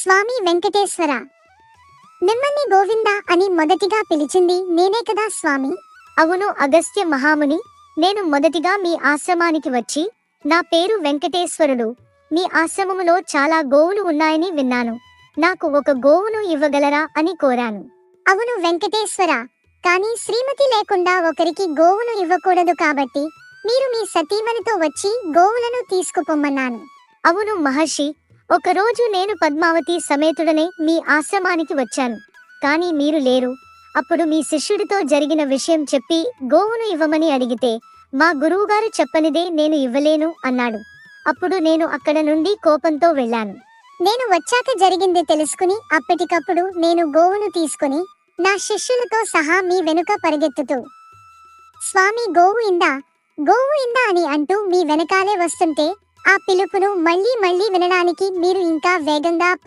స్వామి వెంకటేశ్వర, మిమ్మల్ని గోవింద అని మొదటిగా పిలిచింది నేనే కదా స్వామి? అవును అగస్త్య మహాముని, నేను మొదటిగా మీ ఆశ్రమానికి వచ్చి నా పేరు వెంకటేశ్వరుడు. మీ ఆశ్రమములో చాలా గోవులు ఉన్నాయని విన్నాను. నాకు ఒక గోవును ఇవ్వగలరా అని కోరాను. అవును వెంకటేశ్వర, కానీ శ్రీమతి లేకుండా ఒకరికి గోవును ఇవ్వకూడదు కాబట్టి మీరు మీ సతీమణితో వచ్చి గోవులను తీసుకుపొమ్మన్నాను. అవును మహర్షి, ఒకరోజు నేను పద్మావతి సమేతుడనే మీ ఆశ్రమానికి వచ్చాను, కానీ మీరు లేరు. అప్పుడు మీ శిష్యుడితో జరిగిన విషయం చెప్పి గోవును ఇవ్వమని అడిగితే మా గురువుగారు చెప్పనిదే నేను ఇవ్వలేను అన్నాడు. అప్పుడు నేను అక్కడ నుండి కోపంతో వెళ్ళాను. నేను వచ్చాక జరిగింది తెలుసుకుని అప్పటికప్పుడు నేను గోవును తీసుకుని నా శిష్యులతో సహా మీ వెనుక పరిగెత్తుతూ స్వామి గోవు ఇందా, గోవు ఇందా అని అంటూ మీ వెనకాలే వస్తుంటే ఆ పిలుపును మళ్ళీ మళ్ళీ వినడానికి మీరు ఇంకా వేగంగా